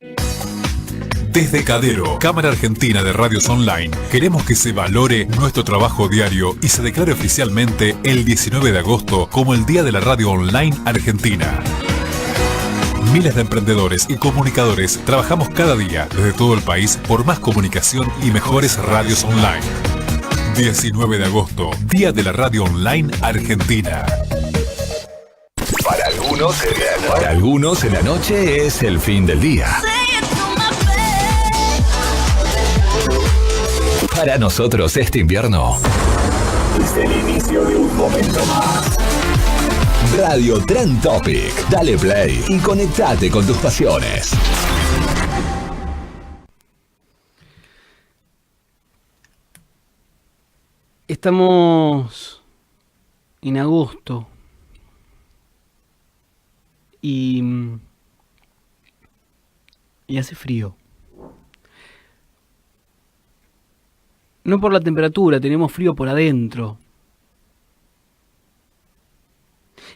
Desde Cadero, Cámara Argentina de Radios Online, queremos que se valore nuestro trabajo diario y se declare oficialmente el 19 de agosto como el Día de la Radio Online Argentina. Miles de emprendedores y comunicadores trabajamos cada día desde todo el país por más comunicación y mejores radios online. 19 de agosto, Día de la Radio Online Argentina. Para algunos en la noche es el fin del día. Para nosotros este invierno es el inicio de un momento más. Radio Trend Topic. Dale play y conectate con tus pasiones. Estamos en agosto y hace frío. No por la temperatura, tenemos frío por adentro.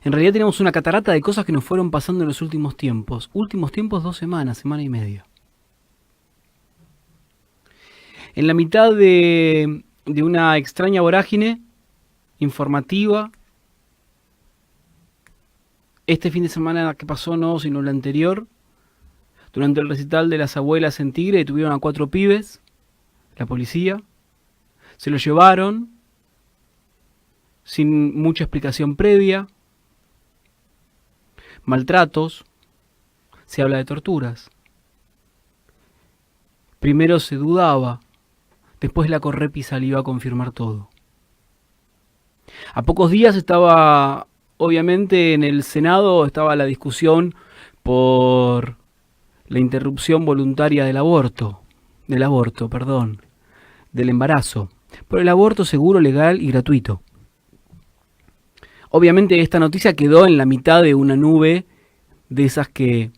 En realidad tenemos una catarata de cosas que nos fueron pasando en los últimos tiempos. Últimos tiempos, 2 semanas, semana y media. En la mitad de una extraña vorágine informativa, este fin de semana que pasó no, sino el anterior, durante el recital de las abuelas en Tigre, detuvieron a 4 pibes, la policía. Se lo llevaron sin mucha explicación previa. Maltratos. Se habla de torturas. Primero se dudaba. Después la Correpi salió a confirmar todo. A pocos días estaba, obviamente, en el Senado estaba la discusión por la interrupción voluntaria del embarazo. Por el aborto seguro, legal y gratuito. Obviamente esta noticia quedó en la mitad de una nube de esas que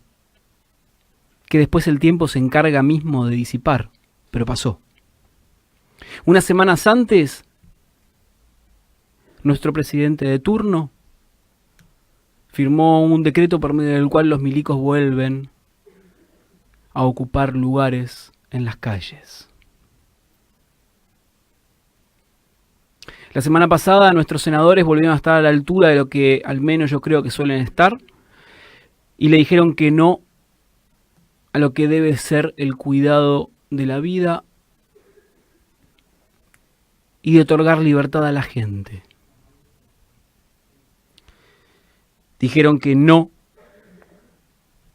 después el tiempo se encarga mismo de disipar, pero pasó. Unas semanas antes, nuestro presidente de turno firmó un decreto por medio del cual los milicos vuelven a ocupar lugares en las calles. La semana pasada nuestros senadores volvieron a estar a la altura de lo que al menos yo creo que suelen estar y le dijeron que no a lo que debe ser el cuidado de la vida y de otorgar libertad a la gente. Dijeron que no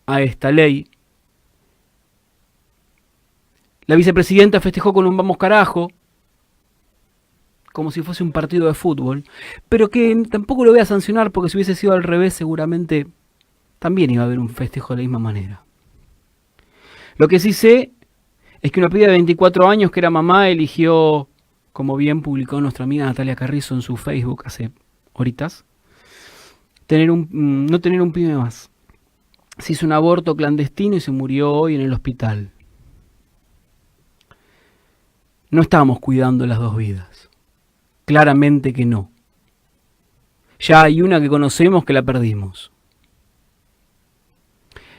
a esta ley. La vicepresidenta festejó con un vamos carajo, como si fuese un partido de fútbol, pero que tampoco lo voy a sancionar porque si hubiese sido al revés seguramente también iba a haber un festejo de la misma manera. Lo que sí sé es que una piba de 24 años que era mamá eligió, como bien publicó nuestra amiga Natalia Carrizo en su Facebook hace horitas, no tener un pibe más. Se hizo un aborto clandestino y se murió hoy en el hospital. No estábamos cuidando las 2 vidas. Claramente que no. Ya hay una que conocemos que la perdimos.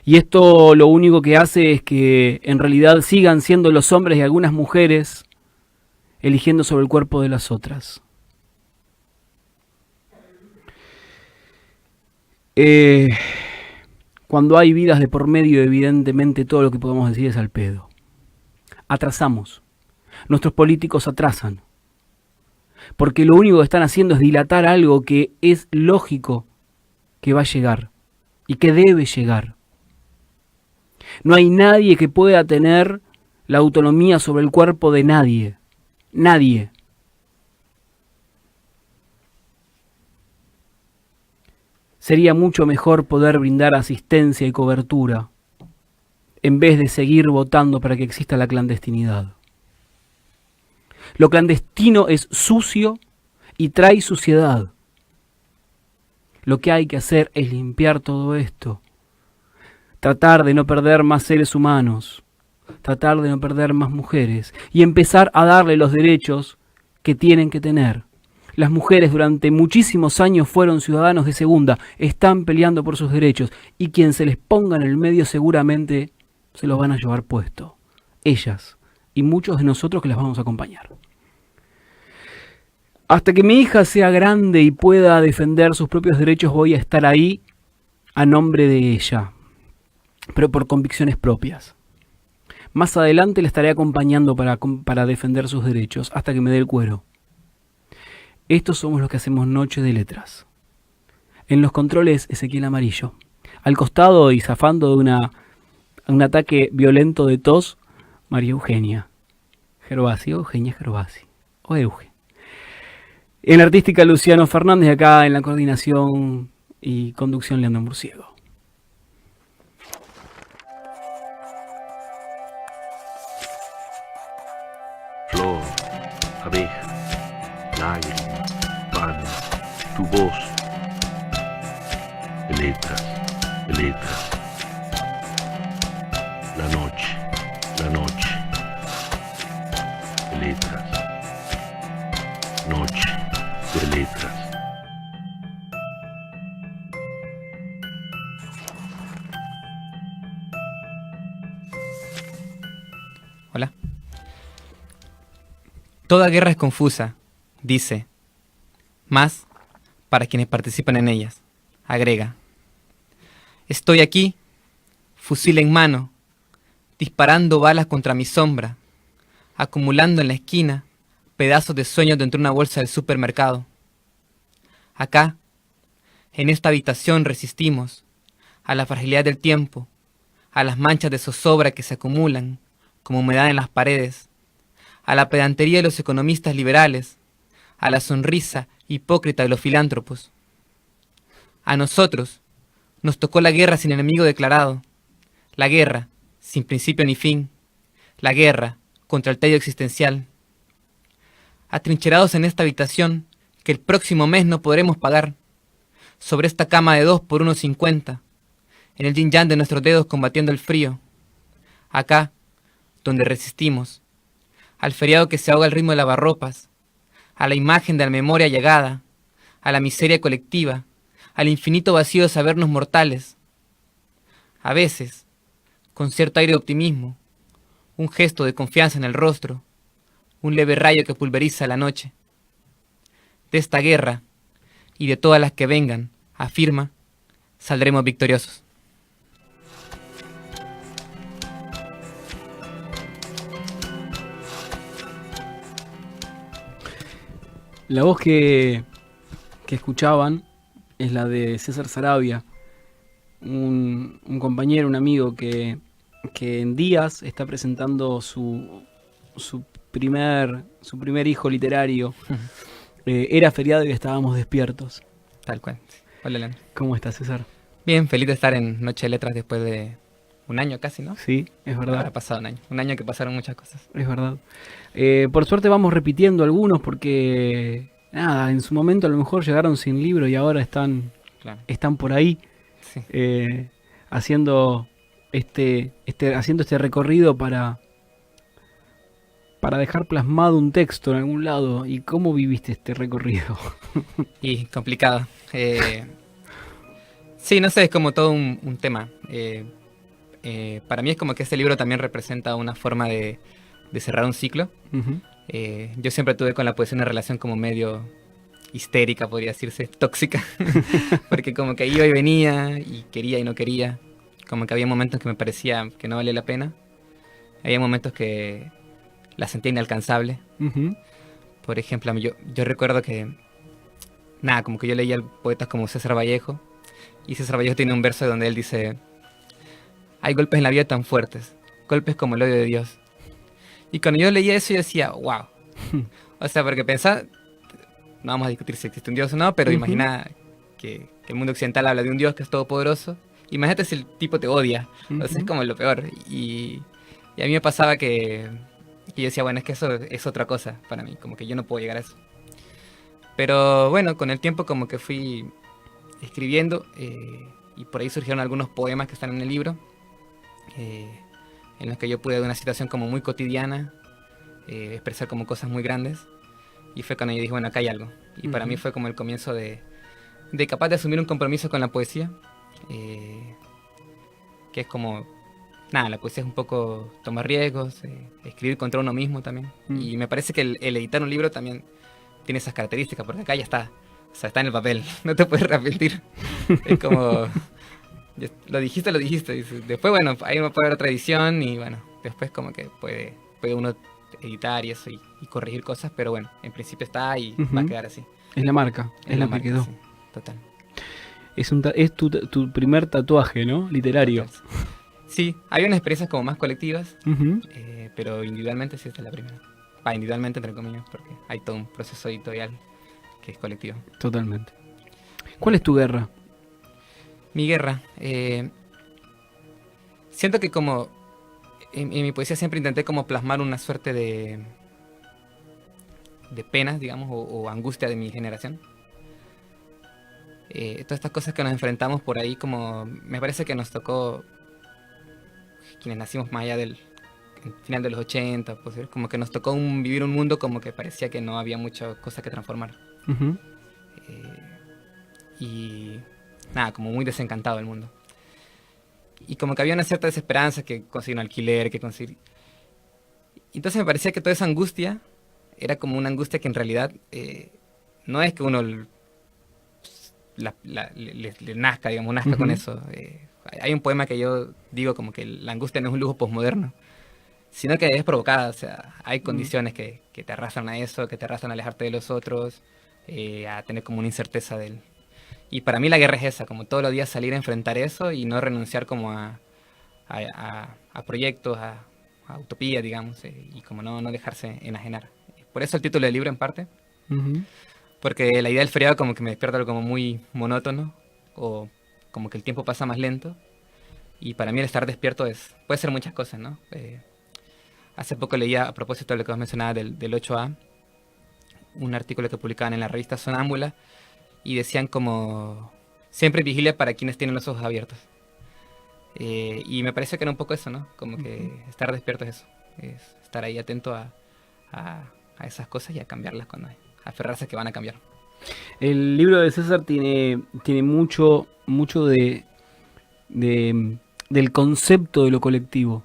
Y esto lo único que hace es que en realidad sigan siendo los hombres y algunas mujeres eligiendo sobre el cuerpo de las otras. Cuando hay vidas de por medio, evidentemente todo lo que podemos decir es al pedo. Atrasamos. Nuestros políticos atrasan. Porque lo único que están haciendo es dilatar algo que es lógico que va a llegar y que debe llegar. No hay nadie que pueda tener la autonomía sobre el cuerpo de nadie. Nadie. Sería mucho mejor poder brindar asistencia y cobertura en vez de seguir votando para que exista la clandestinidad. Lo clandestino es sucio y trae suciedad. Lo que hay que hacer es limpiar todo esto. Tratar de no perder más seres humanos. Tratar de no perder más mujeres. Y empezar a darle los derechos que tienen que tener. Las mujeres durante muchísimos años fueron ciudadanos de segunda. Están peleando por sus derechos. Y quien se les ponga en el medio seguramente se los van a llevar puesto. Ellas y muchos de nosotros que las vamos a acompañar. Hasta que mi hija sea grande y pueda defender sus propios derechos, voy a estar ahí a nombre de ella, pero por convicciones propias. Más adelante la estaré acompañando para defender sus derechos, hasta que me dé el cuero. Estos somos los que hacemos Noche de Letras. En los controles, Ezequiel Amarillo. Al costado y zafando de un ataque violento de tos, María Eugenia Gervasi, o Eugenia Gervasi, o Euge. En la artística, Luciano Fernández, acá en la coordinación y conducción, Leandro Murciego. Flor, abeja, lágrima, pan, tu voz. Letras, letras. La noche, letras. Noche de letras. Hola. Toda guerra es confusa, dice. Más para quienes participan en ellas. Agrega. Estoy aquí, fusil en mano, disparando balas contra mi sombra, acumulando en la esquina pedazos de sueños dentro de una bolsa del supermercado. Acá, en esta habitación resistimos a la fragilidad del tiempo, a las manchas de zozobra que se acumulan como humedad en las paredes, a la pedantería de los economistas liberales, a la sonrisa hipócrita de los filántropos. A nosotros nos tocó la guerra sin enemigo declarado, la guerra sin principio ni fin, la guerra contra el tedio existencial. Atrincherados en esta habitación que el próximo mes no podremos pagar, sobre esta cama de 2 por 1.50, en el yin yang de nuestros dedos combatiendo el frío, acá donde resistimos, al feriado que se ahoga al ritmo de lavarropas, a la imagen de la memoria llegada, a la miseria colectiva, al infinito vacío de sabernos mortales. A veces, con cierto aire de optimismo, un gesto de confianza en el rostro, un leve rayo que pulveriza la noche. De esta guerra, y de todas las que vengan, afirma, saldremos victoriosos. La voz que escuchaban es la de César Sarabia, un compañero, un amigo que en días está presentando su primer hijo literario. Era feriado y estábamos despiertos. Tal cual. Hola, Leandro. ¿Cómo estás, César? Bien, feliz de estar en Noche de Letras después de un año casi, ¿no? Sí, es verdad. Habrá pasado un año. Un año que pasaron muchas cosas. Es verdad. Por suerte vamos repitiendo algunos porque, nada, en su momento a lo mejor llegaron sin libro y ahora están por ahí, Sí. haciendo este recorrido para dejar plasmado un texto en algún lado. ¿Y cómo viviste este recorrido? Y complicado. Sí, no sé, es como todo un tema. Para mí es como que este libro también representa una forma de cerrar un ciclo. Uh-huh. Yo siempre tuve con la poesía una relación como medio histérica, podría decirse, tóxica. Porque como que iba y venía, y quería y no quería. Como que había momentos que me parecía que no valía la pena. Había momentos que la sentía inalcanzable. Uh-huh. Por ejemplo, yo recuerdo que, nada, como que yo leía poetas como César Vallejo, y César Vallejo tiene un verso donde él dice: hay golpes en la vida tan fuertes, golpes como el odio de Dios. Y cuando yo leía eso yo decía, wow. O sea, porque pensaba, no vamos a discutir si existe un Dios o no, pero imagina que el mundo occidental habla de un Dios que es todopoderoso. Imagínate si el tipo te odia. O sea, es como lo peor. Y a mí me pasaba que yo decía, bueno, es que eso es otra cosa para mí, como que yo no puedo llegar a eso. Pero bueno, con el tiempo como que fui escribiendo, y por ahí surgieron algunos poemas que están en el libro, en los que yo pude de una situación como muy cotidiana expresar como cosas muy grandes, y fue cuando yo dije, bueno, acá hay algo. Y para mí fue como el comienzo de capaz de asumir un compromiso con la poesía, que es como, nada, la poesía es un poco tomar riesgos, escribir contra uno mismo también. Y me parece que el editar un libro también tiene esas características, porque acá ya está. O sea, está en el papel, no te puedes arrepentir. Es como, lo dijiste. Después, bueno, ahí uno puede ver otra edición y bueno, después como que puede uno editar y eso y corregir cosas, pero bueno, en principio está y va a quedar así. Es la marca, es la que quedó. Sí, total. Es tu primer tatuaje, ¿no? Literario. Total. Sí, hay unas experiencias como más colectivas, Ujú. pero individualmente sí esta es la primera. Individualmente entre comillas, porque hay todo un proceso editorial que es colectivo. Totalmente. ¿Cuál es tu guerra? Mi guerra. Siento que como en mi poesía siempre intenté como plasmar una suerte de penas, digamos, o angustia de mi generación. Todas estas cosas que nos enfrentamos por ahí, como me parece que nos tocó, quienes nacimos más allá del final de los 80, pues, como que nos tocó vivir un mundo como que parecía que no había muchas cosas que transformar. Ujú. Y nada, como muy desencantado el mundo. Y como que había una cierta desesperanza, que conseguir un alquiler, que conseguir... Entonces me parecía que toda esa angustia era como una angustia que en realidad no es que uno le nazca, digamos, nazca con eso. Hay un poema que yo digo como que la angustia no es un lujo posmoderno, sino que es provocada. O sea, hay condiciones que te arrastran a eso, que te arrastran a alejarte de los otros, a tener como una incerteza del... Y para mí la guerra es esa, como todos los días salir a enfrentar eso y no renunciar como a proyectos, a utopías, digamos, y como no dejarse enajenar. Por eso el título del libro en parte, Ujú. porque la idea del feriado como que me despierta algo como muy monótono, o como que el tiempo pasa más lento, y para mí el estar despierto puede ser muchas cosas, ¿no? Hace poco leía, a propósito de lo que vos mencionabas del 8A, un artículo que publicaban en la revista Sonámbula, y decían como, siempre vigilia para quienes tienen los ojos abiertos. Y me parece que era un poco eso, ¿no? Como que estar despierto es eso, es estar ahí atento a esas cosas y a cambiarlas cuando hay, a aferrarse a que van a cambiar. El libro de César tiene mucho del concepto de lo colectivo,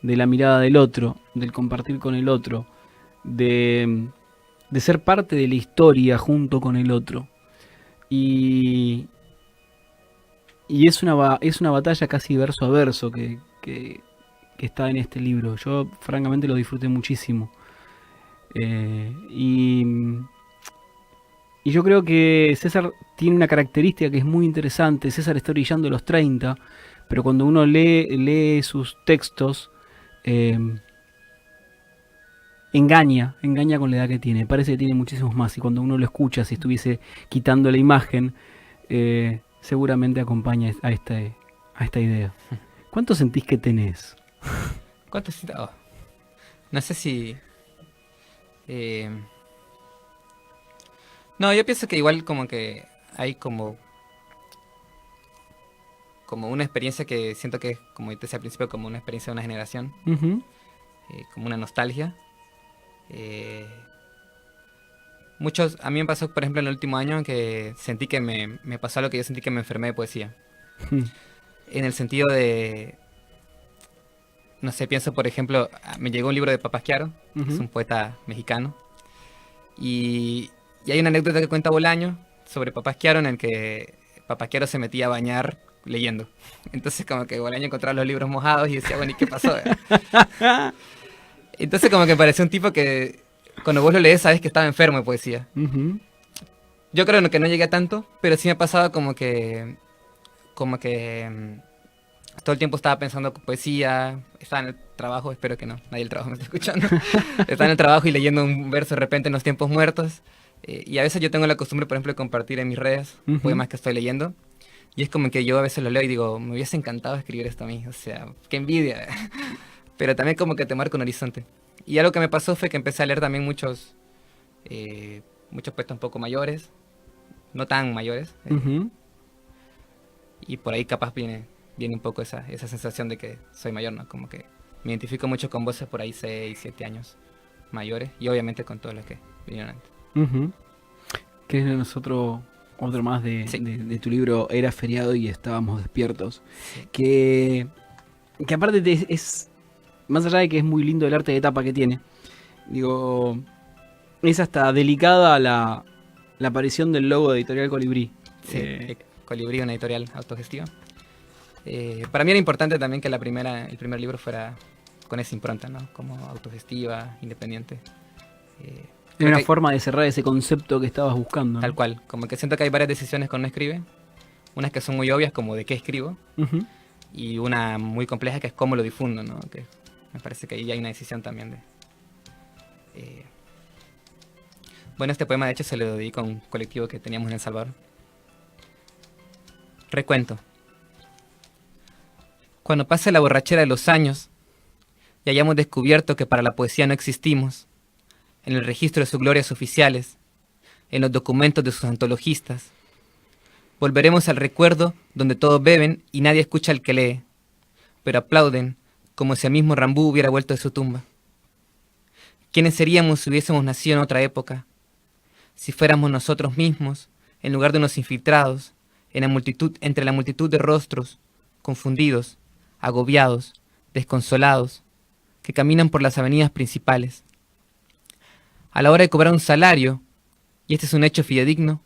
de la mirada del otro, del compartir con el otro, de ser parte de la historia junto con el otro. Y es una batalla casi verso a verso que está en este libro. Yo francamente lo disfruté muchísimo. Y yo creo que César tiene una característica que es muy interesante. César está brillando a los 30, pero cuando uno lee sus textos, engaña con la edad que tiene. Parece que tiene muchísimos más. Y cuando uno lo escucha, si estuviese quitando la imagen, seguramente acompaña a esta idea. ¿Cuánto sentís que tenés? ¿Cuánto siento? Oh. No sé si... No, yo pienso que igual como que hay como una experiencia que siento que es, como te decía al principio, como una experiencia de una generación, Ujú. como una nostalgia. A mí me pasó, por ejemplo, en el último año que sentí que me pasó lo que yo sentí, que me enfermé de poesía. En el sentido de, no sé, pienso, por ejemplo, me llegó un libro de Papasquiaro, que es un poeta mexicano, y hay una anécdota que cuenta Bolaño sobre Papasquiaro, en el que Papasquiaro se metía a bañar leyendo. Entonces como que Bolaño encontraba los libros mojados y decía, bueno, ¿y qué pasó? Entonces como que pareció un tipo que cuando vos lo lees sabes que estaba enfermo de poesía. Ujú. Yo creo que no llegué a tanto, pero sí me ha pasado como que todo el tiempo estaba pensando poesía, estaba en el trabajo, espero que no, nadie del trabajo me esté escuchando. Estaba en el trabajo y leyendo un verso de repente en los tiempos muertos. Y a veces yo tengo la costumbre, por ejemplo, de compartir en mis redes poemas que estoy leyendo. Y es como que yo a veces lo leo y digo, me hubiese encantado escribir esto a mí, o sea, qué envidia. Pero también como que te marca un horizonte. Y algo que me pasó fue que empecé a leer también muchos poetas un poco mayores, no tan mayores. Ujú. Y por ahí capaz viene un poco esa sensación de que soy mayor, ¿no? Como que me identifico mucho con voces por ahí 6, 7 años mayores. Y obviamente con todos los que vinieron antes. Ujú. Que es otro más de tu libro, Era feriado y estábamos despiertos. Sí. Que que aparte es, más allá de que es muy lindo el arte de tapa que tiene, digo, es hasta delicada la aparición del logo de Editorial Colibrí. Sí, Colibrí, una editorial autogestiva. Para mí era importante también que el primer libro fuera con esa impronta, ¿no? Como autogestiva, independiente. Era una forma de cerrar ese concepto que estabas buscando, ¿no? Tal cual, como que siento que hay varias decisiones cuando uno escribe, unas que son muy obvias, como de qué escribo, Ujú. y una muy compleja que es cómo lo difundo, ¿no? Que me parece que ahí hay una decisión también de... Bueno, este poema de hecho se lo dedico a un colectivo que teníamos en El Salvador. Recuento. Cuando pase la borrachera de los años y hayamos descubierto que para la poesía no existimos, en el registro de sus glorias oficiales, en los documentos de sus antologistas, volveremos al recuerdo donde todos beben y nadie escucha al que lee, pero aplauden como si el mismo Rambú hubiera vuelto de su tumba. ¿Quiénes seríamos si hubiésemos nacido en otra época? Si fuéramos nosotros mismos, en lugar de unos infiltrados, entre la multitud de rostros, confundidos, agobiados, desconsolados, que caminan por las avenidas principales. A la hora de cobrar un salario, y este es un hecho fidedigno,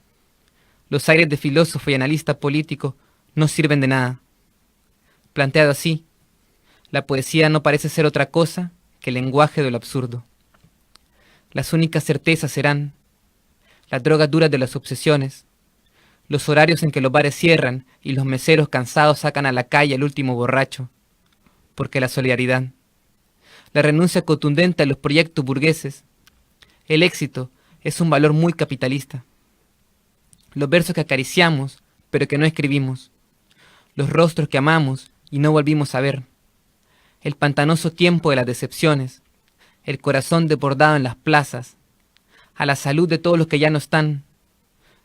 los aires de filósofo y analista político no sirven de nada. Planteado así, la poesía no parece ser otra cosa que el lenguaje de lo absurdo. Las únicas certezas serán las drogas duras de las obsesiones, los horarios en que los bares cierran y los meseros cansados sacan a la calle al último borracho, porque la solidaridad, la renuncia contundente a los proyectos burgueses, el éxito es un valor muy capitalista. Los versos que acariciamos, pero que no escribimos, los rostros que amamos y no volvimos a ver, el pantanoso tiempo de las decepciones, el corazón desbordado en las plazas, a la salud de todos los que ya no están,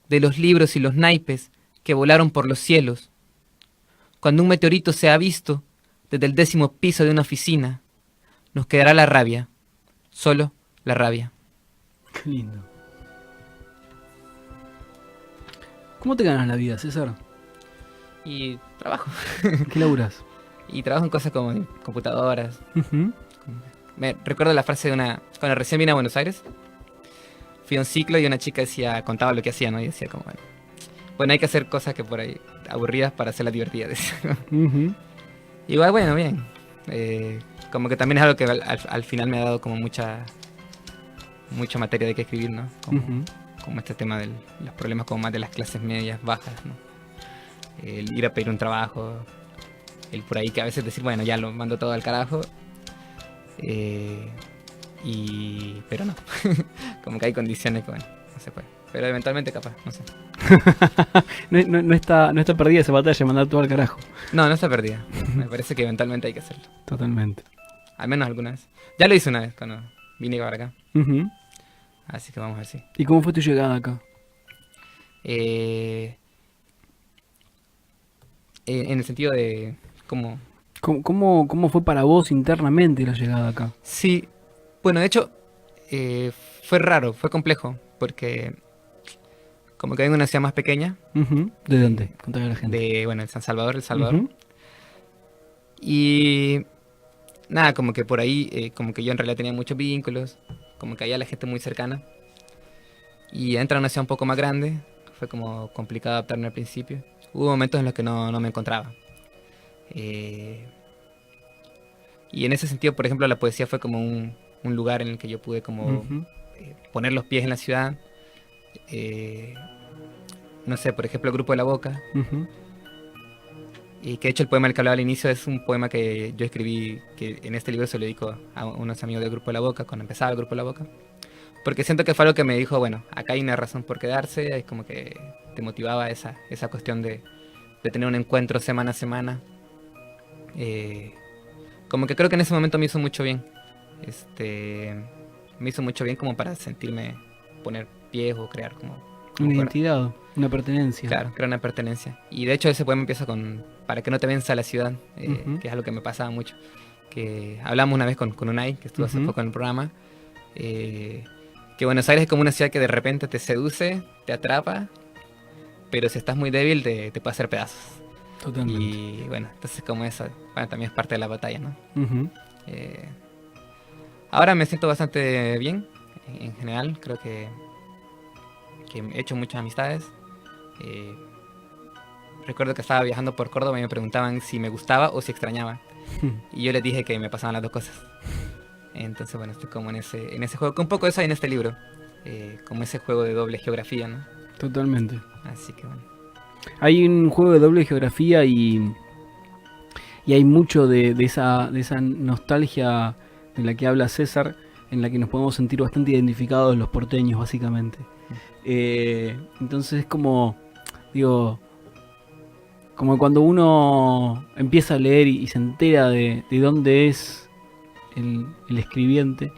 de los libros y los naipes que volaron por los cielos. Cuando un meteorito sea visto desde el 10º piso de una oficina, nos quedará la rabia, solo la rabia. Qué lindo. ¿Cómo te ganas la vida, César? Y trabajo. ¿Qué laburas? Y trabajo en cosas como en computadoras. Ujú. Me recuerdo la frase de cuando recién vine a Buenos Aires, fui a un ciclo y una chica contaba lo que hacía, ¿no? Y decía como, bueno, hay que hacer cosas que por ahí aburridas para hacerlas divertidas. Ujú. Igual, bueno, bien. Como que también es algo que al final me ha dado como mucha materia de qué escribir, ¿no? Ujú. Como este tema de los problemas como más de las clases medias bajas, ¿no? El ir a pedir un trabajo, el por ahí que a veces decir, bueno, ya lo mando todo al carajo. Pero no. Como que hay condiciones que, bueno, no se puede. Pero eventualmente capaz, no sé. No está perdida esa batalla de mandar todo al carajo. No está perdida. Me parece que eventualmente hay que hacerlo. Totalmente. Al menos alguna vez. Ya lo hice una vez cuando vine para acá. Ujú. Así que vamos a ver si. ¿Y cómo fue tu llegada acá? En el sentido de cómo... ¿Cómo fue para vos internamente la llegada acá? Sí, bueno, de hecho, fue raro, fue complejo, porque como que vengo de una ciudad más pequeña, Ujú. ¿De dónde? Contale a la gente. de San Salvador, El Salvador. Ujú. Y nada, como que por ahí, como que yo en realidad tenía muchos vínculos, como que había la gente muy cercana. Y entra a una ciudad un poco más grande, fue como complicado adaptarme al principio. Hubo momentos en los que no me encontraba. Y en ese sentido, por ejemplo, la poesía fue como un lugar en el que yo pude como Ujú. poner los pies en la ciudad. No sé, por ejemplo, el Grupo de la Boca. Ujú. Y que de hecho el poema del que hablaba al inicio es un poema que yo escribí, que en este libro se lo dedico a unos amigos del Grupo de la Boca, cuando empezaba el Grupo de la Boca. Porque siento que fue algo que me dijo, bueno, acá hay una razón por quedarse, es como que te motivaba esa cuestión de tener un encuentro semana a semana. Como que creo que en ese momento me hizo mucho bien. Me hizo mucho bien como para sentirme, poner pies o crear como Una fuera. identidad, una pertenencia. Claro, crear una pertenencia. Y de hecho ese poema empieza con para que no te venza la ciudad, Ujú. que es algo que me pasaba mucho. Que hablamos una vez con Unai, que estuvo hace Ujú. poco en el programa, que Buenos Aires es como una ciudad que de repente te seduce, te atrapa, pero si estás muy débil te puede hacer pedazos. Totalmente. Y bueno, entonces como eso, bueno, también es parte de la batalla, ¿no? Ujú. Ahora me siento bastante bien, en general, creo que he hecho muchas amistades. Eh, Recuerdo que estaba viajando por Córdoba y me preguntaban si me gustaba o si extrañaba. Y yo les dije que me pasaban las dos cosas. Entonces, bueno, estoy como en ese juego, que un poco eso hay en este libro, como ese juego de doble geografía, ¿no? Totalmente. Así que bueno. Hay un juego de doble geografía y hay mucho de esa nostalgia de la que habla César, en la que nos podemos sentir bastante identificados los porteños, básicamente. Entonces es como, digo, como cuando uno empieza a leer y se entera de dónde es el escribiente,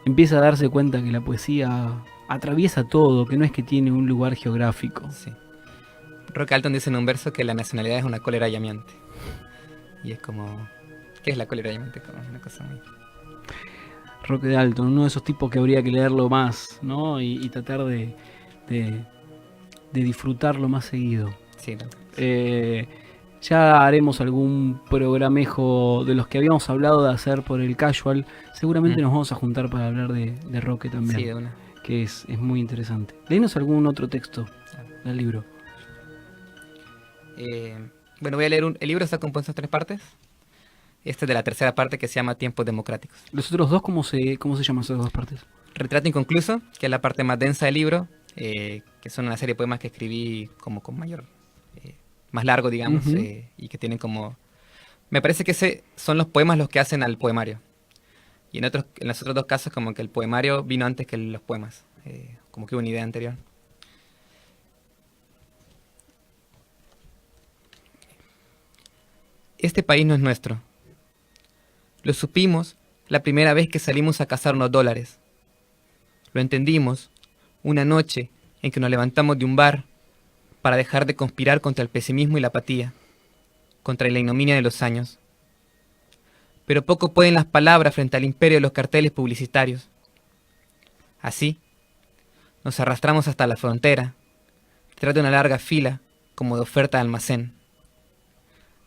empieza a darse cuenta que la poesía atraviesa todo, que no es que tiene un lugar geográfico. Sí. Roque Alton dice en un verso que la nacionalidad es una cólera llameante. Y es como, ¿qué es la cólera llameante? Como una cosa muy... Roque Dalton, uno de esos tipos que habría que leerlo más, ¿no? Y tratar de disfrutarlo más seguido. Sí, ¿no? Ya haremos algún programejo de los que habíamos hablado de hacer por el casual. Seguramente nos vamos a juntar para hablar de Roque también. Sí, de una. Que es muy interesante. Léenos algún otro texto del libro. Bueno, voy a leer el libro está compuesto en 3 partes. Este es de la tercera parte, que se llama Tiempos Democráticos. ¿Los otros dos cómo se llaman esas dos partes? Retrato Inconcluso, que es la parte más densa del libro, que son una serie de poemas que escribí como con mayor, más largo, digamos, y que tienen como... Me parece que son los poemas los que hacen al poemario. Y en los otros 2 casos como que el poemario vino antes que los poemas, como que hubo una idea anterior. Este país no es nuestro. Lo supimos la primera vez que salimos a cazar unos dólares. Lo entendimos una noche en que nos levantamos de un bar para dejar de conspirar contra el pesimismo y la apatía, contra la ignominia de los años. Pero poco pueden las palabras frente al imperio de los carteles publicitarios. Así, nos arrastramos hasta la frontera, detrás de una larga fila como de oferta de almacén.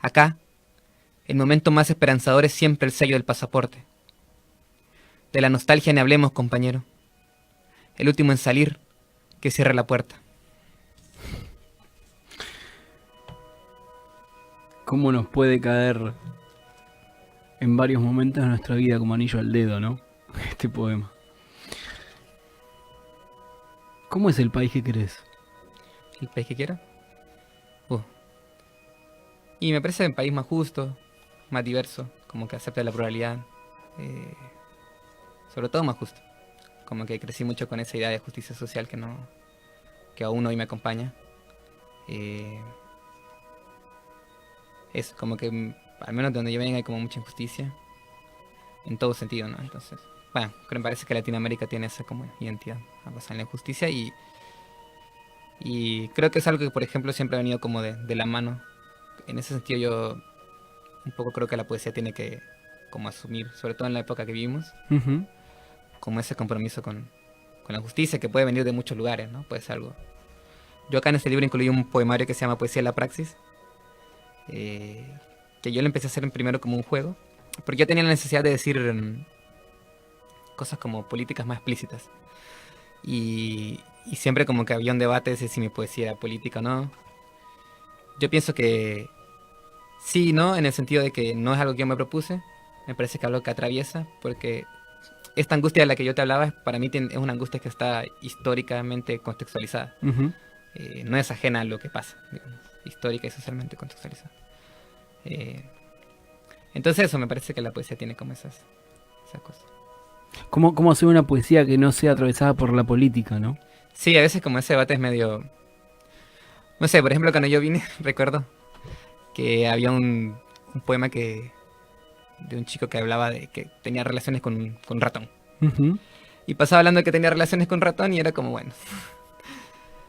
Acá, el momento más esperanzador es siempre el sello del pasaporte. De la nostalgia ni hablemos, compañero. El último en salir, que cierre la puerta. ¿Cómo nos puede caer en varios momentos de nuestra vida como anillo al dedo, ¿no? Este poema. ¿Cómo es el país que querés? ¿El país que quiero? Y me parece un país más justo, más diverso, como que acepta la pluralidad, sobre todo más justo. Como que crecí mucho con esa idea de justicia social que aún hoy me acompaña. Es como que, al menos de donde yo vengo, hay como mucha injusticia, en todo sentido, ¿no? Entonces, bueno, creo que me parece que Latinoamérica tiene esa como identidad basada en la injusticia y creo que es algo que, por ejemplo, siempre ha venido como de la mano. En ese sentido yo un poco creo que la poesía tiene que como asumir, sobre todo en la época que vivimos, como ese compromiso con la justicia, que puede venir de muchos lugares, ¿no? Puede ser algo... Yo acá en este libro incluí un poemario que se llama Poesía en la Praxis, que yo lo empecé a hacer primero como un juego, porque yo tenía la necesidad de decir cosas como políticas más explícitas. Y siempre como que había un debate de si mi poesía era política o no. Yo pienso que sí, ¿no? En el sentido de que no es algo que yo me propuse. Me parece que es algo que atraviesa, porque esta angustia de la que yo te hablaba, para mí es una angustia que está históricamente contextualizada. No es ajena a lo que pasa, digamos, histórica y socialmente contextualizada. Entonces eso, me parece que la poesía tiene como esas cosas. ¿Cómo hacer una poesía que no sea atravesada por la política, no? Sí, a veces como ese debate es medio... No sé, por ejemplo, cuando yo vine, recuerdo que había un poema de un chico que hablaba de que tenía relaciones con un ratón. Y pasaba hablando de que tenía relaciones con un ratón y era como, bueno...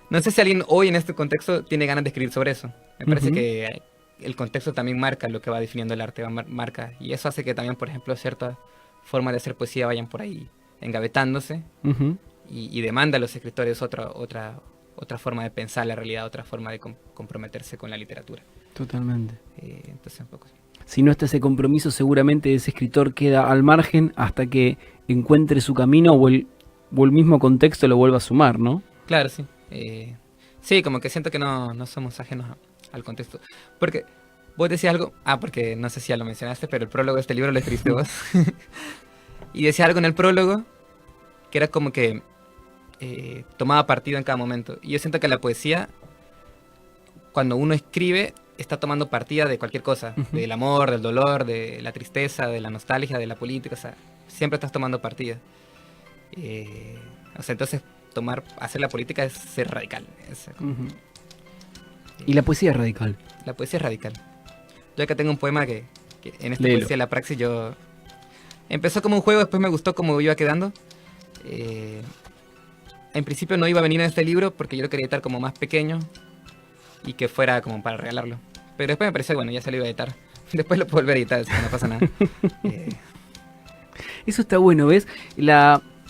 No sé si alguien hoy en este contexto tiene ganas de escribir sobre eso. Me parece que el contexto también marca lo que va definiendo el arte, marca. Y eso hace que también, por ejemplo, ciertas formas de hacer poesía vayan por ahí engavetándose y demanda a los escritores otra otra forma de pensar la realidad, otra forma de comprometerse con la literatura. Totalmente. Entonces, un poco. Si no está ese compromiso, seguramente ese escritor queda al margen hasta que encuentre su camino o el mismo contexto lo vuelva a sumar, ¿no? Claro, sí. Sí, como que siento que no somos ajenos al contexto. Porque vos decías algo, porque no sé si ya lo mencionaste, pero el prólogo de este libro lo escribiste vos. Y decía algo en el prólogo que era como que tomaba partido en cada momento. Y yo siento que la poesía, cuando uno escribe, está tomando partida de cualquier cosa, del amor, del dolor, de la tristeza, de la nostalgia, de la política, o sea, siempre estás tomando partida. O sea, entonces hacer la política es ser radical. Y la poesía es radical. La poesía es radical. Yo acá tengo un poema que en esta Léelo. poesía de la praxis empezó como un juego, después me gustó cómo iba quedando. En principio no iba a venir en este libro porque yo lo quería editar como más pequeño y que fuera como para regalarlo. Pero después me pareció, bueno, ya se lo iba a editar. Después lo puedo volver a editar, así que no pasa nada. Eso está bueno, ¿ves?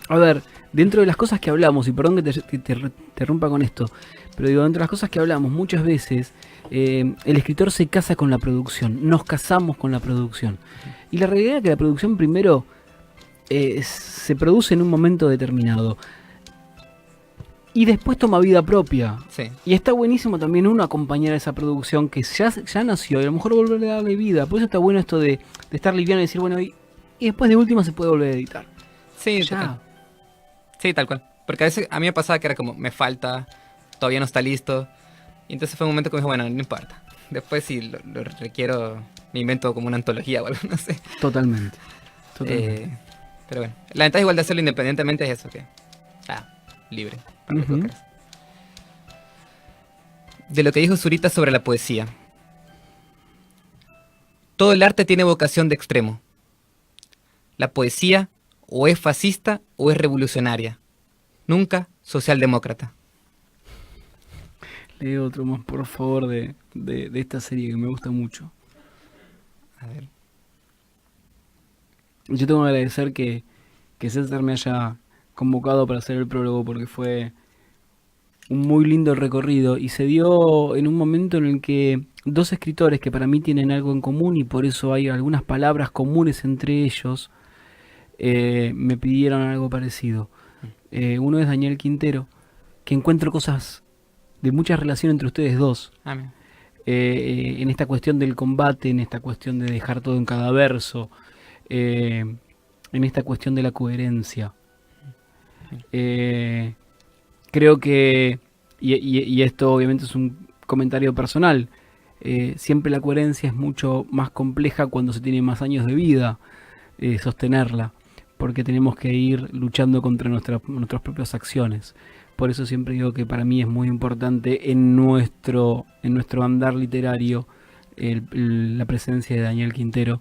A ver, dentro de las cosas que hablamos, y perdón que te rompa con esto, pero digo, dentro de las cosas que hablamos, muchas veces el escritor se casa con la producción, nos casamos con la producción. Y la realidad es que la producción primero se produce en un momento determinado. Y después toma vida propia. Sí. Y está buenísimo también uno acompañar a esa producción que ya nació y a lo mejor volverle a darle vida. Por eso está bueno esto de estar liviano y decir, bueno, y después de última se puede volver a editar. Sí, Ya. total. Sí, tal cual. Porque a veces a mí me pasaba que era como, me falta, todavía no está listo. Y entonces fue un momento que me dijo, bueno, no importa. Después si lo requiero, me invento como una antología o algo, no sé. Totalmente. Pero bueno, la ventaja igual de hacerlo independientemente es eso, que libre. Para lo que Ujú. quieras. De lo que dijo Zurita sobre la poesía. Todo el arte tiene vocación de extremo. La poesía o es fascista o es revolucionaria. Nunca socialdemócrata. Lee otro más, por favor, de esta serie que me gusta mucho. A ver. Yo tengo que agradecer que César me haya convocado para hacer el prólogo porque fue un muy lindo recorrido y se dio en un momento en el que dos escritores que para mí tienen algo en común y por eso hay algunas palabras comunes entre ellos me pidieron algo parecido. Uno es Daniel Quintero, que encuentro cosas de mucha relación entre ustedes dos. Mira. En esta cuestión del combate, en esta cuestión de dejar todo en cada verso, en esta cuestión de la coherencia. Creo que, y esto obviamente es un comentario personal, siempre la coherencia es mucho más compleja cuando se tiene más años de vida, sostenerla, porque tenemos que ir luchando contra nuestras propias acciones. Por eso siempre digo que para mí es muy importante en nuestro andar literario la presencia de Daniel Quintero,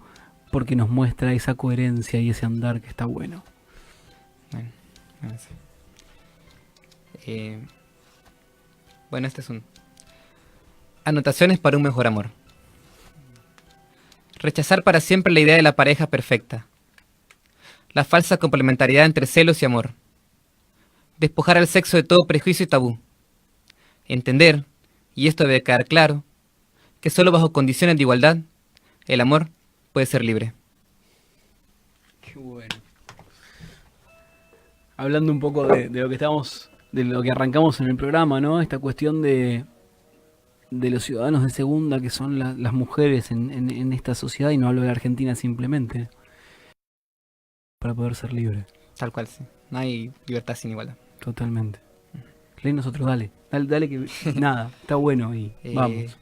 porque nos muestra esa coherencia y ese andar que está bueno. Bueno, sí. Bueno, este es un... Anotaciones para un mejor amor. Rechazar para siempre la idea de la pareja perfecta. La falsa complementariedad entre celos y amor. Despojar al sexo de todo prejuicio y tabú. Entender, y esto debe quedar claro, que solo bajo condiciones de igualdad, el amor puede ser libre. Qué bueno. Hablando un poco de lo que estamos, de lo que arrancamos en el programa, ¿no? Esta cuestión de los ciudadanos de segunda que son las mujeres en esta sociedad, y no hablo de la Argentina simplemente, para poder ser libre. Tal cual, sí. No hay libertad sin igualdad. Totalmente. Lee nosotros, dale que nada, está bueno y vamos.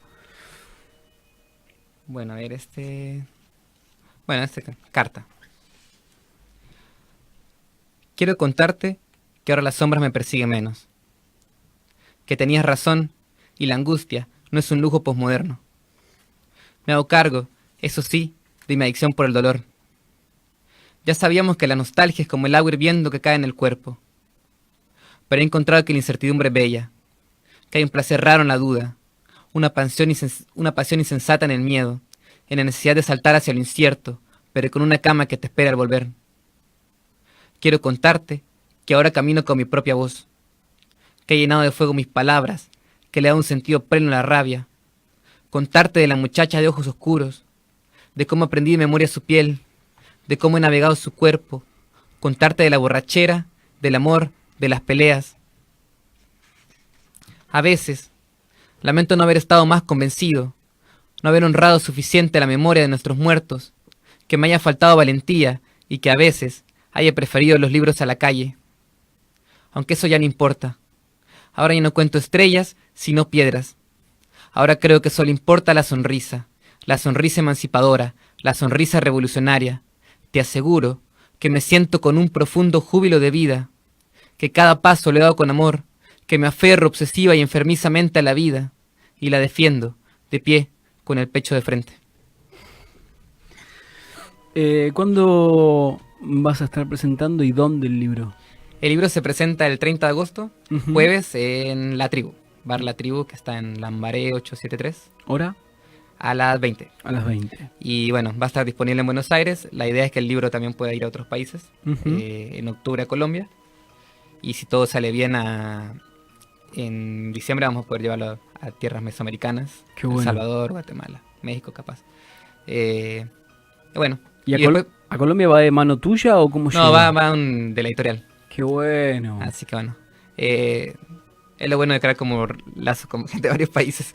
Bueno, a ver, carta. Quiero contarte que ahora las sombras me persiguen menos. Que tenías razón y la angustia no es un lujo posmoderno. Me hago cargo, eso sí, de mi adicción por el dolor. Ya sabíamos que la nostalgia es como el agua hirviendo que cae en el cuerpo. Pero he encontrado que la incertidumbre es bella, que hay un placer raro en la duda, una pasión insensata en el miedo, en la necesidad de saltar hacia lo incierto, pero con una cama que te espera al volver. Quiero contarte que ahora camino con mi propia voz, que ha llenado de fuego mis palabras, que le da un sentido pleno a la rabia. Contarte de la muchacha de ojos oscuros, de cómo aprendí de memoria su piel, de cómo he navegado su cuerpo. Contarte de la borrachera, del amor, de las peleas. A veces, lamento no haber estado más convencido, no haber honrado suficiente la memoria de nuestros muertos, que me haya faltado valentía y que a veces haya preferido los libros a la calle. Aunque eso ya no importa. Ahora ya no cuento estrellas, sino piedras. Ahora creo que solo importa la sonrisa emancipadora, la sonrisa revolucionaria. Te aseguro que me siento con un profundo júbilo de vida, que cada paso lo he dado con amor, que me aferro obsesiva y enfermizamente a la vida, y la defiendo, de pie, con el pecho de frente. ¿Cuándo vas a estar presentando y dónde el libro? El libro se presenta el 30 de agosto, jueves, en La Tribu, Bar La Tribu, que está en Lambaré 873. ¿Hora? A las 20. A las 20. Y bueno, va a estar disponible en Buenos Aires. La idea es que el libro también pueda ir a otros países. En octubre a Colombia. Y si todo sale bien, en diciembre vamos a poder llevarlo a tierras mesoamericanas. Qué bueno. El Salvador, Guatemala, México capaz. Bueno. ¿Y después, a Colombia va de mano tuya o cómo llega? No, va de la editorial. Qué bueno. Así que bueno. Es lo bueno de crear como lazos con gente de varios países.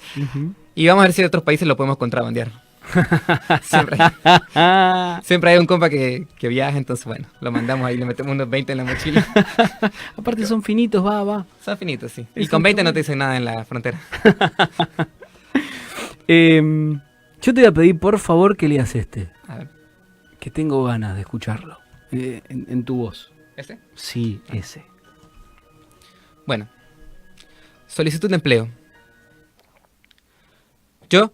Y vamos a ver si de otros países lo podemos contrabandear. Siempre hay un compa que viaja, entonces bueno, lo mandamos ahí, le metemos unos 20 en la mochila. Aparte son finitos, va. Son finitos, sí. Y con 20 no te dicen nada en la frontera. Yo te voy a pedir por favor que leas este. A ver. Que tengo ganas de escucharlo. En tu voz. ¿Ese? Sí, ese. Bueno. Solicitud de empleo. Yo,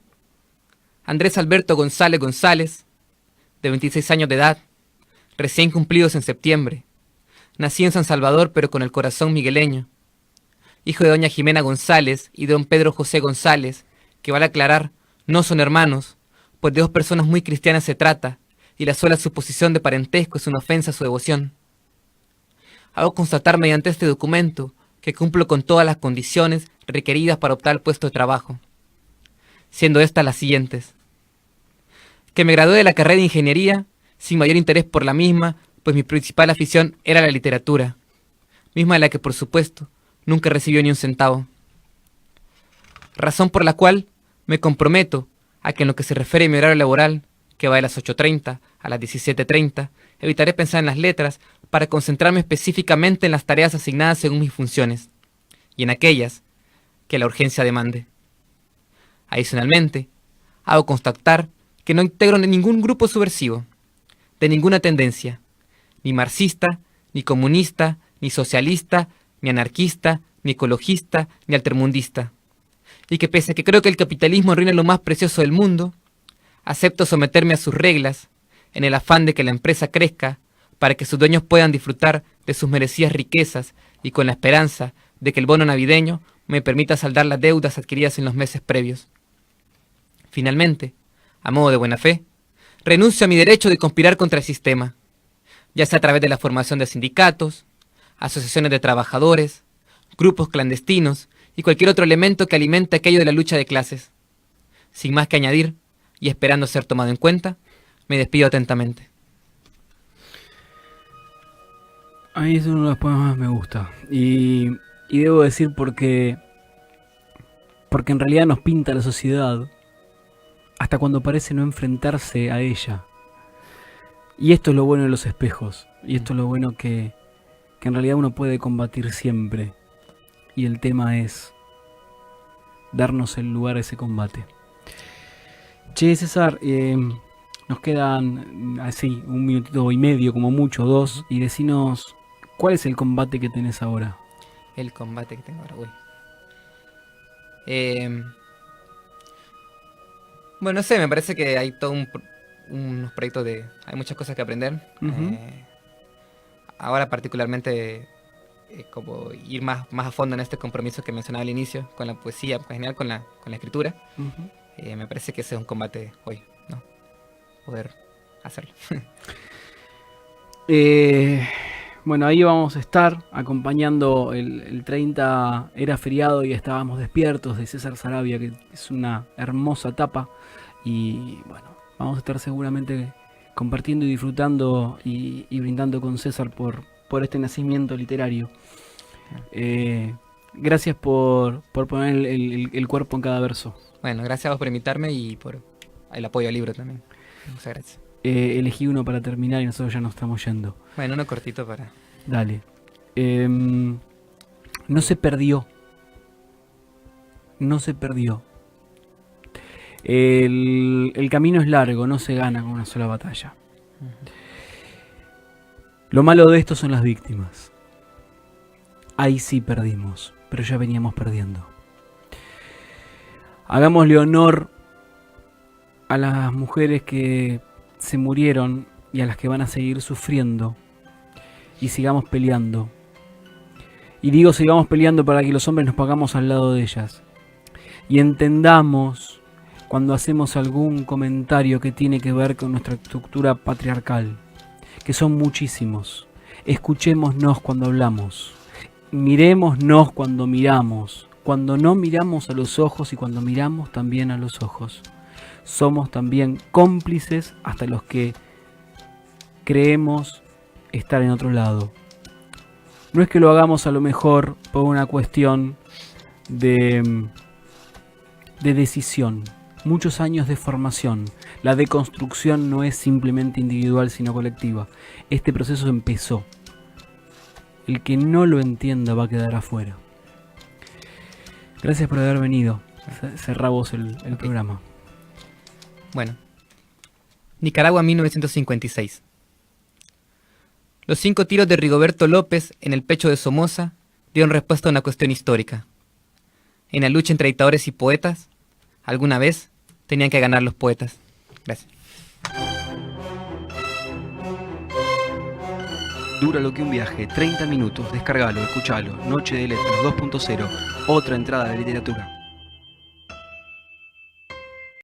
Andrés Alberto González González, de 26 años de edad, recién cumplidos en septiembre. Nací en San Salvador, pero con el corazón migueleño. Hijo de doña Jimena González y de don Pedro José González, que vale aclarar, no son hermanos, pues de dos personas muy cristianas se trata, y la sola suposición de parentesco es una ofensa a su devoción. Hago constatar mediante este documento que cumplo con todas las condiciones requeridas para optar al puesto de trabajo, siendo estas las siguientes. Que me gradué de la carrera de ingeniería sin mayor interés por la misma, pues mi principal afición era la literatura, misma de la que por supuesto nunca recibió ni un centavo. Razón por la cual me comprometo a que en lo que se refiere a mi horario laboral, que va de las 8:30 a las 17:30, evitaré pensar en las letras para concentrarme específicamente en las tareas asignadas según mis funciones, y en aquellas que la urgencia demande. Adicionalmente, hago constatar que no integro ningún grupo subversivo, de ninguna tendencia, ni marxista, ni comunista, ni socialista, ni anarquista, ni ecologista, ni altermundista, y que pese a que creo que el capitalismo arruina lo más precioso del mundo, acepto someterme a sus reglas en el afán de que la empresa crezca para que sus dueños puedan disfrutar de sus merecidas riquezas y con la esperanza de que el bono navideño me permita saldar las deudas adquiridas en los meses previos. Finalmente, a modo de buena fe, renuncio a mi derecho de conspirar contra el sistema, ya sea a través de la formación de sindicatos, asociaciones de trabajadores, grupos clandestinos y cualquier otro elemento que alimente aquello de la lucha de clases. Sin más que añadir, y esperando ser tomado en cuenta, me despido atentamente. A mí es uno de los poemas más me gusta. Y debo decir porque en realidad nos pinta la sociedad hasta cuando parece no enfrentarse a ella. Y esto es lo bueno de los espejos. Y esto es lo bueno que en realidad uno puede combatir siempre. Y el tema es darnos el lugar a ese combate. Che, César, nos quedan así 1 minutito y medio, como mucho, 2. Y decinos, ¿cuál es el combate que tenés ahora? El combate que tengo ahora, uy. Bueno, no sé, me parece que hay todo unos proyectos hay muchas cosas que aprender. Ahora particularmente como ir más a fondo en este compromiso que mencionaba al inicio, con la poesía, en general con la escritura. Me parece que ese es un combate hoy, ¿no? Poder hacerlo. Bueno, ahí vamos a estar acompañando el 30, era feriado y estábamos despiertos, de César Sarabia, que es una hermosa tapa. Y bueno, vamos a estar seguramente compartiendo y disfrutando y brindando con César por este nacimiento literario. Gracias por poner el cuerpo en cada verso. Bueno, gracias a vos por invitarme y por el apoyo al libro también. Muchas gracias. Elegí uno para terminar y nosotros ya nos estamos yendo. Bueno, uno cortito para... Dale. No se perdió. No se perdió. El camino es largo, no se gana con una sola batalla. Lo malo de esto son las víctimas. Ahí sí perdimos, pero ya veníamos perdiendo. Hagámosle honor a las mujeres que se murieron y a las que van a seguir sufriendo, y sigamos peleando. Y digo sigamos peleando para que los hombres nos pongamos al lado de ellas. Y entendamos cuando hacemos algún comentario que tiene que ver con nuestra estructura patriarcal, que son muchísimos. Escuchémonos cuando hablamos. Mirémonos cuando miramos. Cuando no miramos a los ojos y cuando miramos también a los ojos. Somos también cómplices hasta los que creemos estar en otro lado. No es que lo hagamos a lo mejor por una cuestión de decisión. Muchos años de formación. La deconstrucción no es simplemente individual sino colectiva. Este proceso empezó. El que no lo entienda va a quedar afuera. Gracias por haber venido. Cerrá vos el programa. Bueno. Nicaragua 1956. Los 5 tiros de Rigoberto López en el pecho de Somoza dieron respuesta a una cuestión histórica. En la lucha entre dictadores y poetas, alguna vez tenían que ganar los poetas. Gracias. Dura lo que un viaje, 30 minutos, descargalo, escuchalo. Noche de Letras 2.0, otra entrada de literatura.